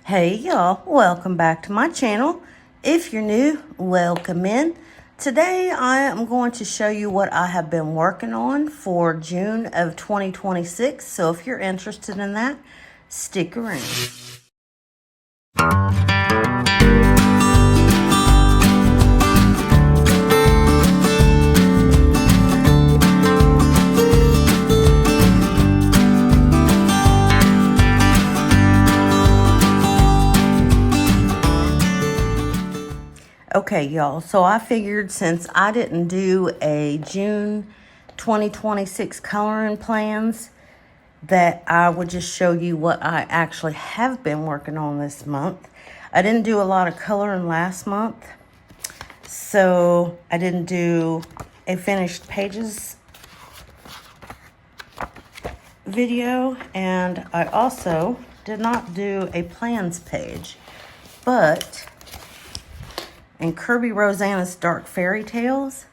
Hey y'all, welcome back to my channel. If you're new, welcome in. Today I am going to show you what I have been working on for June of 2026. So if you're interested in that, stick around. Okay, y'all, so I figured since I didn't do a June 2026 coloring plans, that I would just show you what I actually have been working on this month. I didn't do a lot of coloring last month, so I didn't do a finished pages video, and I also did not do a plans page, but in Kirby Rosanes Dark Fairy Tales,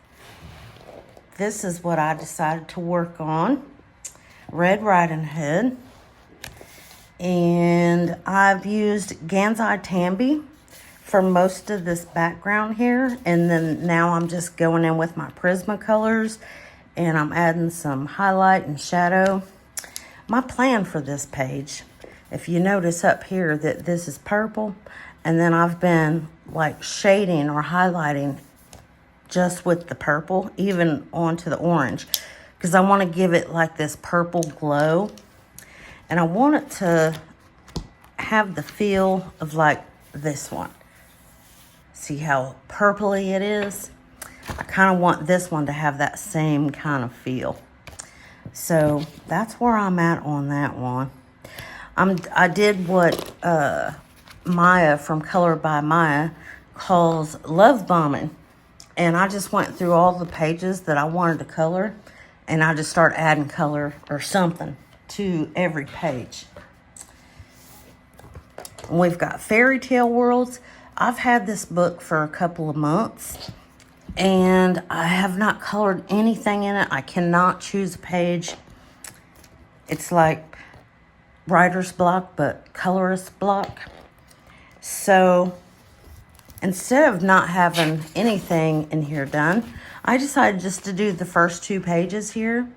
this is what I decided to work on. Red Riding Hood. And I've used Ganzai Tambi for most of this background here. And then now I'm just going in with my Prismacolors and I'm adding some highlight and shadow. My plan for this page, if you notice up here that this is purple, and then I've been like shading or highlighting just with the purple, even onto the orange, because I want to give it like this purple glow. And I want it to have the feel of like this one. See how purpley it is? I kind of want this one to have that same kind of feel. So that's where I'm at on that one. I did what Maya from Color by Maya calls love bombing. And I just went through all the pages that I wanted to color, and I just started adding color or something to every page. And we've got Fairy Tale Worlds. I've had this book for a couple of months, and I have not colored anything in it. I cannot choose a page. It's like writer's block, but colorist block. So instead of not having anything in here done, I decided just to do the first two pages here.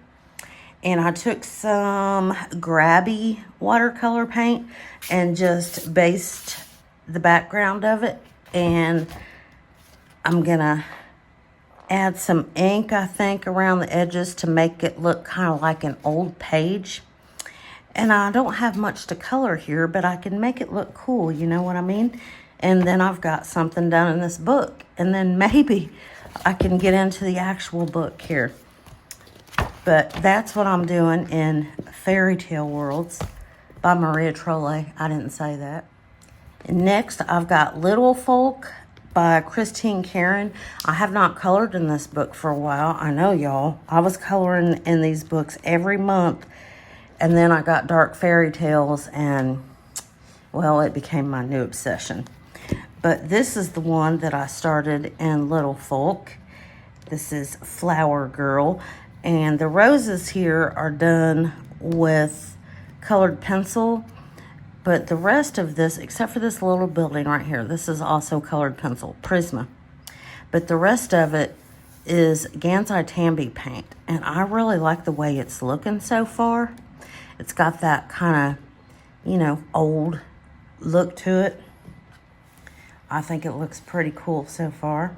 And I took some grabby watercolor paint and just based the background of it. And I'm gonna add some ink, I think, around the edges to make it look kind of like an old page. And I don't have much to color here, but I can make it look cool, you know what I mean? And then I've got something done in this book. And then maybe I can get into the actual book here. But that's what I'm doing in Fairy Tale Worlds by Maria Trolle. I didn't say that. And next, I've got Little Folk by Karron. I have not colored in this book for a while. I know, y'all. I was coloring in these books every month. And then I got Dark Fairy Tales, and, well, it became my new obsession. But this is the one that I started in Little Folk. This is Flower Girl. And the roses here are done with colored pencil. But the rest of this, except for this little building right here, this is also colored pencil, Prisma. But the rest of it is Ganzai Tambi paint. And I really like the way it's looking so far. It's got that kind of, you know, old look to it. I think it looks pretty cool so far.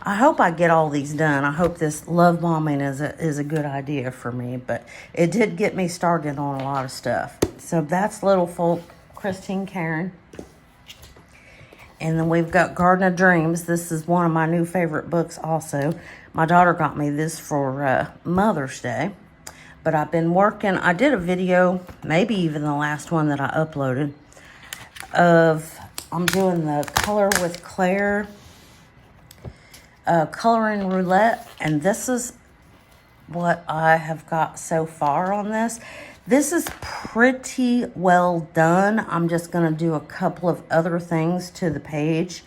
I hope I get all these done. I hope this love bombing is a good idea for me, but it did get me started on a lot of stuff. So that's Little Folk, Karron. And then we've got Garden of Dreams. This is one of my new favorite books also. My daughter got me this for Mother's Day. But I've been working, I did a video, maybe even the last one that I uploaded, of I'm doing the Color with Claire coloring roulette. And this is what I have got so far on this. This is pretty well done. I'm just going to do a couple of other things to the page.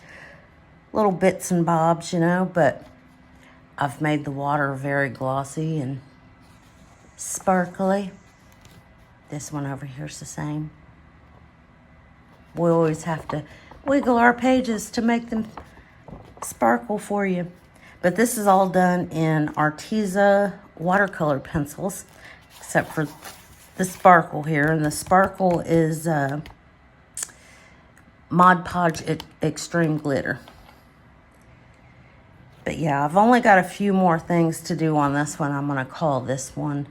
Little bits and bobs, you know, but I've made the water very glossy and sparkly. This one over here is the same. We always have to wiggle our pages to make them sparkle for you. But this is all done in Arteza watercolor pencils, except for the sparkle here. And the sparkle is Mod Podge Extreme Glitter. But yeah, I've only got a few more things to do on this one. I'm going to call this one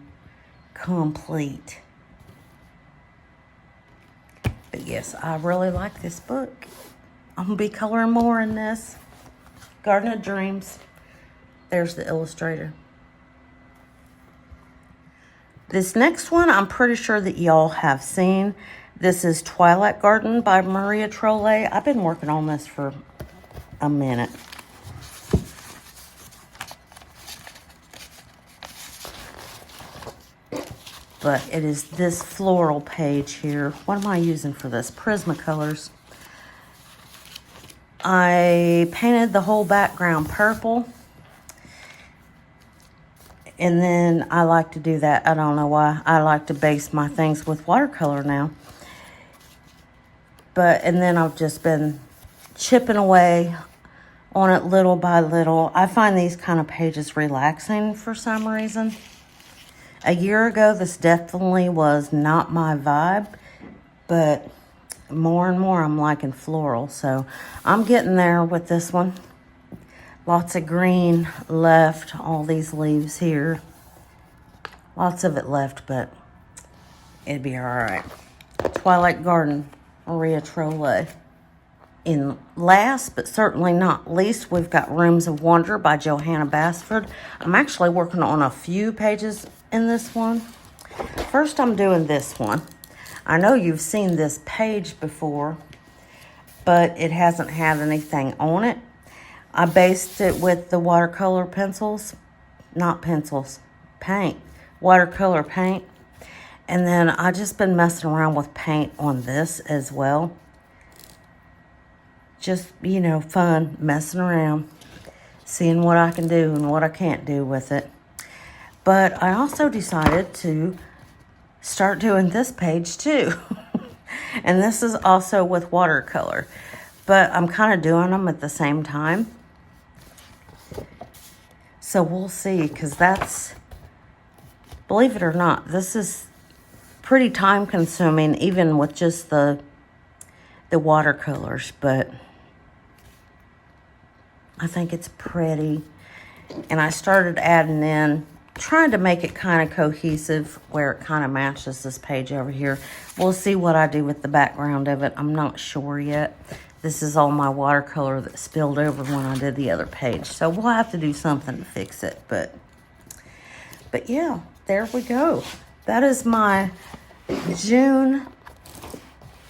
complete. But yes, I really like this book. I'm going to be coloring more in this. Garden of Dreams. There's the illustrator. This next one, I'm pretty sure that y'all have seen. This is Twilight Garden by Maria Trolle. I've been working on this for a minute. But it is this floral page here. What am I using for this? Prismacolors. I painted the whole background purple. And then I like to do that. I don't know why. I like to base my things with watercolor now. And then I've just been chipping away on it little by little. I find these kind of pages relaxing for some reason. A year ago, this definitely was not my vibe, but more and more I'm liking floral. So I'm getting there with this one. Lots of green left, all these leaves here. Lots of it left, but it'd be all right. Twilight Garden, Maria Trolle. In last, but certainly not least, we've got Rooms of Wonder by Johanna Basford. I'm actually working on a few pages in this one. First, I'm doing this one. I know you've seen this page before, but it hasn't had anything on it. I based it with the watercolor pencils, not pencils, paint, watercolor paint. And then I just been messing around with paint on this as well. Just, you know, fun, messing around, seeing what I can do and what I can't do with it. But I also decided to start doing this page too. And this is also with watercolor. But I'm kind of doing them at the same time. So we'll see, because that's, believe it or not, this is pretty time consuming, even with just the watercolors. But I think it's pretty. And I started adding in, trying to make it kind of cohesive where it kind of matches this page over here. We'll see what I do with the background of it. I'm not sure yet. This is all my watercolor that spilled over when I did the other page. So we'll have to do something to fix it. But yeah, there we go. That is my June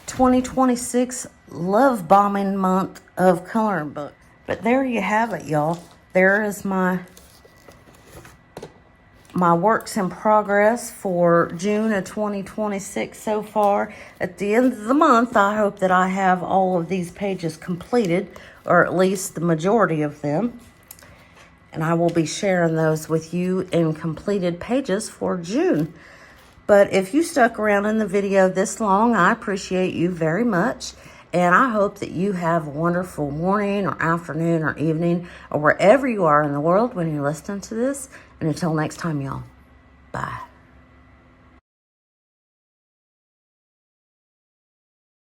2026 Love Bombing Month of coloring book. But there you have it, y'all. There is my works in progress for June of 2026 so far. At the end of the month, I hope that I have all of these pages completed, or at least the majority of them. And I will be sharing those with you in completed pages for June. But if you stuck around in the video this long, I appreciate you very much. And I hope that you have a wonderful morning or afternoon or evening or wherever you are in the world when you're listening to this. And until next time, y'all, bye.